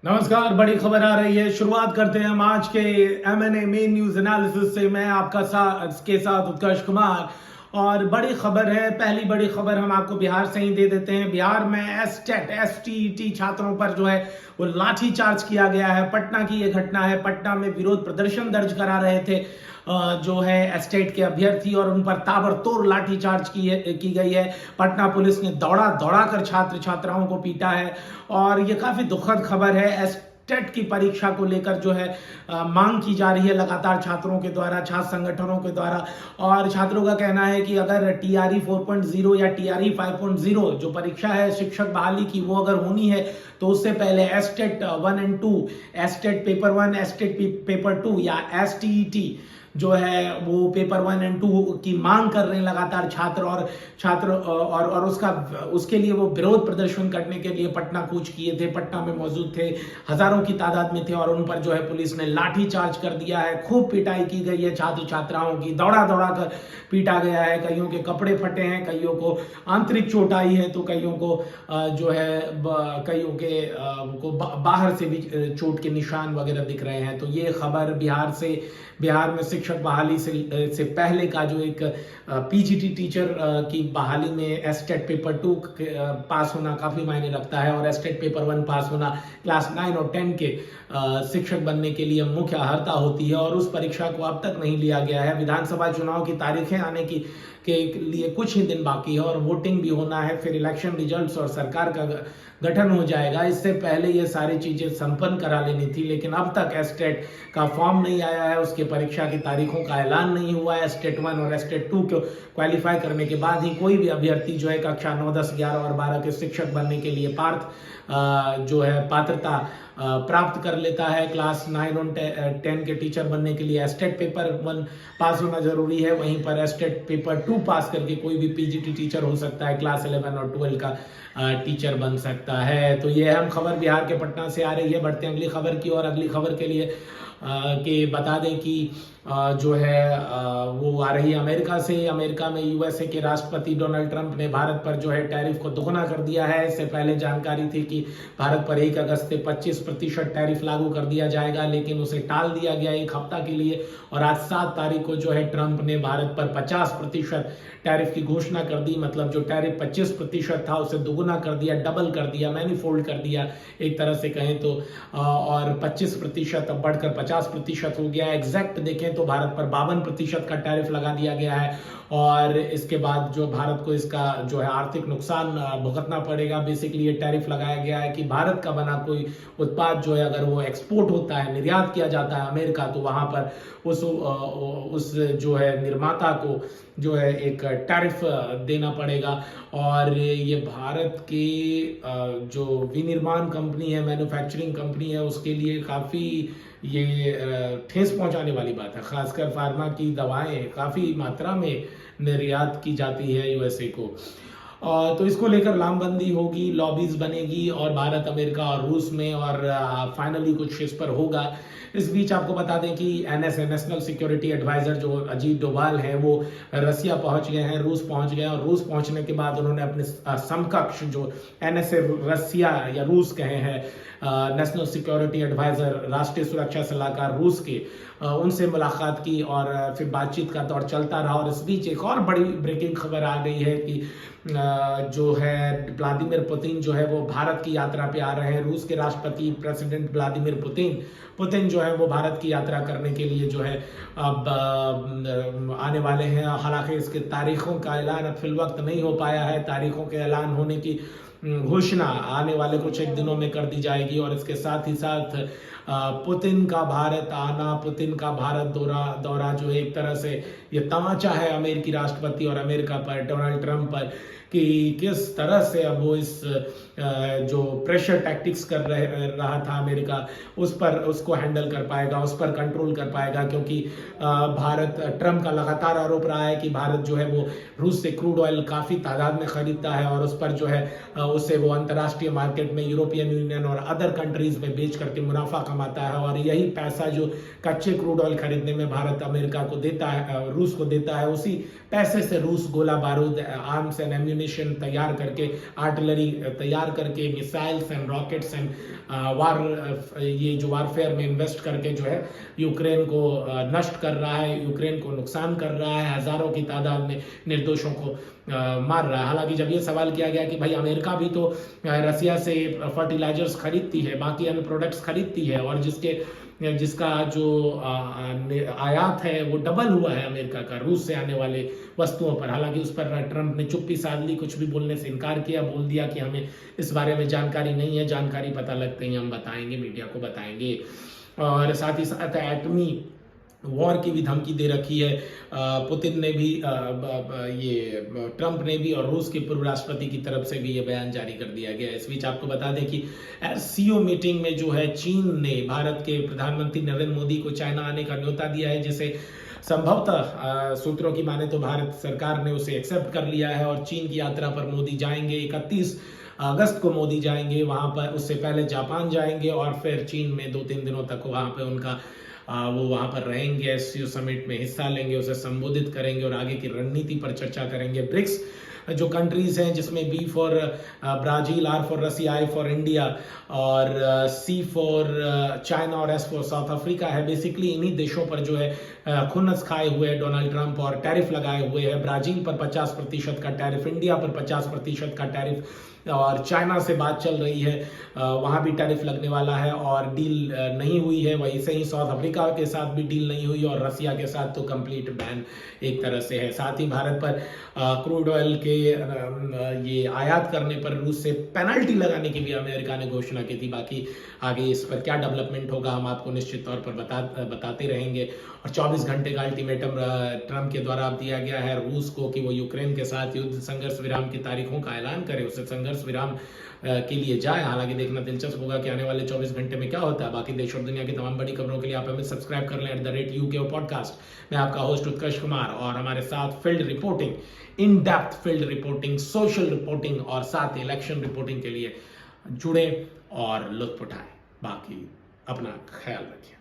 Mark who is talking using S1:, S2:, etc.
S1: नमस्कार। बड़ी खबर आ रही है। शुरुआत करते हैं हम आज के एमएनए मेन न्यूज एनालिसिस से। मैं आपका के साथ उत्कर्ष कुमार। और बड़ी खबर है, पहली बड़ी खबर हम आपको बिहार से ही दे देते हैं। बिहार में एसटीईटी छात्रों पर जो है वो लाठी चार्ज किया गया है। पटना की ये घटना है। पटना में विरोध प्रदर्शन दर्ज करा रहे थे जो है एस्टेट के अभ्यर्थी, और उन पर ताबड़तोड़ लाठीचार्ज की गई है। पटना पुलिस ने दौड़ा दौड़ा कर छात्र छात्राओं को पीटा है। और ये काफी दुखद खबर है। टेट की परीक्षा को लेकर जो है मांग की जा रही है लगातार छात्रों के द्वारा, छात्र संगठनों के द्वारा। और छात्रों का कहना है कि अगर टीआरई 4.0 या टीआरई 5.0 जो परीक्षा है शिक्षक बहाली की, वो अगर होनी है तो उससे पहले एस्टेट 1 और 2, एस्टेट पेपर 1, एस्टेट पेपर 2 या एसटीईटी जो है वो पेपर 1 और 2 की मांग कर रहे हैं लगातार छात्र। और उसके लिए वो विरोध प्रदर्शन करने के लिए पटना कूच किए थे, पटना में मौजूद थे, हजारों की तादाद में थे। और उन पर जो है पुलिस ने लाठी चार्ज कर दिया है। खूब पिटाई की गई है छात्र छात्राओं की, दौड़ा दौड़ा कर पीटा गया है। कईयों के कपड़े फटे हैं, कईयों को आंतरिक चोट आई है, तो कईयों को जो है कईयों के को बाहर से भी चोट के निशान वगैरह दिख रहे हैं। तो ये खबर बिहार में शिक्षक बहाली से पहले का जो एक पीजीटी टीचर की बहाली में एस्टेट पेपर 2 पास होना काफी मायने रखता है, और एस्टेट पेपर 1 पास होना क्लास 9 और 10 के शिक्षक बनने के लिए मुख्य अर्हता होती है। और उस परीक्षा को अब तक नहीं लिया गया है। विधानसभा चुनाव की तारीखें आने के लिए कुछ ही दिन बाकी है, और वोटिंग भी होना है, फिर इलेक्शन रिजल्ट्स और सरकार का गठन हो जाएगा। इससे पहले ये सारी चीजें संपन्न करा लेनी थी, लेकिन अब तक एस्टेट का फॉर्म नहीं आया है, उसके परीक्षा की तारीखों का ऐलान नहीं हुआ है। एस्टेट 1 और एस्टेट 2 को क्वालिफाई करने के बाद ही कोई भी अभ्यर्थी जो है कक्षा 9, 10, 11 और 12 के शिक्षक बनने के लिए जो है पात्रता प्राप्त कर लेता है। क्लास 9 और 10 के टीचर बनने के लिए एस्टेट पेपर 1 पास होना जरूरी है। वहीं पर एस्टेट पेपर 2 पास करके कोई भी पीजीटी टीचर हो सकता है, क्लास 11 और 12 का टीचर बन सकता है। तो ये अहम खबर बिहार के पटना से आ रही है। बढ़ते हैं अगली खबर की और अगली खबर के लिए कि बता दें कि जो है वो आ रही है अमेरिका से। अमेरिका में यूएसए के राष्ट्रपति डोनाल्ड ट्रंप ने भारत पर जो है टैरिफ को दोगुना कर दिया है। इससे पहले जानकारी थी कि भारत पर 1 अगस्त से 25% टैरिफ लागू कर दिया जाएगा, लेकिन उसे टाल दिया गया 1 हफ्ता के लिए। और आज 7 तारीख को जो है ट्रंप ने भारत पर 50% टैरिफ की घोषणा कर दी। मतलब जो टैरिफ 25% था उसे दोगुना कर दिया, डबल कर दिया, मैनीफोल्ड कर दिया एक तरह से कहें तो। और 25% अब बढ़कर 50% हो गया। एग्जैक्ट देखें तो भारत पर 52% का टैरिफ लगा दिया गया है। और इसके बाद जो भारत को इसका जो है आर्थिक नुकसान भुगतना पड़ेगा। बेसिकली ये टैरिफ लगाया गया है कि भारत का बना कोई उत्पाद जो है अगर वो एक्सपोर्ट होता है, निर्यात किया जाता है अमेरिका, तो वहां पर उस जो है निर्माता को जो है एक टैरिफ देना पड़ेगा। और ये भारत की जो विनिर्माण कंपनी है, मैन्युफैक्चरिंग कंपनी है, उसके लिए काफी ये ठेस पहुंचाने वाली बात है। खासकर फार्मा की दवाएं काफी मात्रा में निर्यात की जाती है यूएसए को। तो इसको लेकर लामबंदी होगी, लॉबीज बनेगी, और भारत, अमेरिका और रूस में, और फाइनली कुछ इस पर होगा। इस बीच आपको बता दें कि एनएसए नेशनल सिक्योरिटी एडवाइजर जो अजीत डोभाल हैं वो रसिया पहुंच गए हैं, रूस पहुंच गए हैं। और रूस पहुंचने के बाद उन्होंने अपने समकक्ष जो एनएसए रसिया या रूस कहे हैं, नेशनल सिक्योरिटी एडवाइजर, राष्ट्रीय सुरक्षा सलाहकार रूस के, उनसे मुलाकात की और फिर बातचीत का दौर चलता रहा। और इस बीच एक और बड़ी ब्रेकिंग खबर आ गई है कि जो है व्लादिमीर पुतिन जो है वो भारत की यात्रा पे आ रहे हैं। रूस के राष्ट्रपति प्रेसिडेंट व्लादिमीर पुतिन जो है वो भारत की यात्रा करने के लिए जो है अब आने वाले हैं। हालांकि इसके तारीखों का ऐलान अब फिलवक्त नहीं हो पाया है। तारीखों के ऐलान होने की घोषणा आने वाले कुछ एक दिनों में कर दी जाएगी। और इसके साथ ही साथ पुतिन का भारत आना, पुतिन का भारत दौरा जो एक तरह से ये तमाचा है अमेरिकी राष्ट्रपति और अमेरिका पर, डोनाल्ड ट्रंप पर, कि किस तरह से अब वो इस जो प्रेशर टैक्टिक्स कर रहा था अमेरिका, उसको हैंडल कर पाएगा, उस पर कंट्रोल कर पाएगा। क्योंकि ट्रंप का लगातार आरोप रहा है कि भारत जो है वो रूस से क्रूड ऑयल काफी तादाद में खरीदता है, और उस पर जो है उससे वो अंतर्राष्ट्रीय मार्केट में यूरोपियन यूनियन और अदर कंट्रीज में बेच करके मुनाफा कमाता है। और यही पैसा जो कच्चे क्रूड ऑयल खरीदने में भारत अमेरिका को देता है, रूस को देता है, उसी पैसे से रूस गोला बारूद, आर्म्स एंड एम्यूनिशन तैयार करके, आर्टिलरी तैयार करके, मिसाइल्स एंड रॉकेट्स एंड ये जो वारफेयर में इन्वेस्ट करके जो है यूक्रेन को नष्ट कर रहा है, यूक्रेन को नुकसान कर रहा है, हजारों की तादाद में निर्दोषों को मार रहा है। हालांकि जब ये सवाल किया गया कि भाई अमेरिका भी तो रसिया से फर्टिलाइजर्स खरीदती है, बाकी अन्य प्रोडक्ट्स खरीदती है, और जिसका जो आयात है वो डबल हुआ है अमेरिका का रूस से आने वाले वस्तुओं पर। हालांकि उस पर ट्रंप ने चुप्पी साध ली, कुछ भी बोलने से इनकार किया, बोल दिया कि हमें इस बारे में जानकारी नहीं है, जानकारी पता लगते ही हम बताएंगे, मीडिया को बताएंगे। और साथ ही साथ एटमी वॉर की भी धमकी दे रखी है पुतिन ने भी, ये ट्रंप ने भी, और रूस के पूर्व राष्ट्रपति की तरफ से भी ये बयान जारी कर दिया गया। इस बीच आपको बता दें कि SCO मीटिंग में जो है चीन ने भारत के प्रधानमंत्री नरेंद्र मोदी को चाइना आने का न्योता दिया है, जिसे संभवतः सूत्रों की माने तो भारत सरकार ने उसे एक्सेप्ट कर लिया है, और चीन की यात्रा पर मोदी जाएंगे। 31 अगस्त को मोदी जाएंगे वहां पर, उससे पहले जापान जाएंगे, और फिर चीन में 2-3 दिनों तक वहां पे उनका वो वहां पर रहेंगे, SCO समिट में हिस्सा लेंगे, उसे संबोधित करेंगे और आगे की रणनीति पर चर्चा करेंगे। ब्रिक्स जो कंट्रीज हैं, जिसमें B for Brazil, R for Russia, I for India, और C फॉर चाइना, और S फॉर साउथ अफ्रीका है। बेसिकली इन्हीं देशों पर जो है खुन्नस खाए हुए है डोनाल्ड ट्रंप, और टैरिफ लगाए हुए है। ब्राजील पर 50% का टैरिफ, इंडिया पर 50% का टैरिफ, और चाइना से बात चल रही है, वहां भी टैरिफ लगने वाला है, और डील नहीं हुई है। वहीं से ही साउथ अफ्रीका के साथ भी डील नहीं हुई, और रसिया के साथ तो कंप्लीट बैन एक तरह से है। साथ ही भारत पर क्रूड ऑयल के ये आयात करने पर रूस से पेनल्टी लगाने की भी अमेरिका ने घोषणा की थी। बाकी आगे इस पर क्या डेवलपमेंट होगा हम आपको निश्चित तौर पर बताते रहेंगे। और 24 घंटे का अल्टीमेटम ट्रंप के द्वारा दिया गया है रूस को कि वो यूक्रेन के साथ युद्ध संघर्ष विराम की तारीखों का ऐलान करे, उसे संघर्ष विराम के लिए जाए। हालांकि देखना दिलचस्प होगा कि आने वाले 24 घंटे में क्या होता है। बाकी देश और दुनिया की तमाम बड़ी खबरों के लिए आप हमें सब्सक्राइब कर लें @UK पॉडकास्ट। मैं आपका होस्ट उत्कर्ष कुमार, और हमारे साथ field reporting, in depth field reporting, social reporting और साथ इलेक्शन रिपोर्टिंग के लिए जुड़े और लुत्फ उठाएं। बाकी अपना ख्याल रखिए।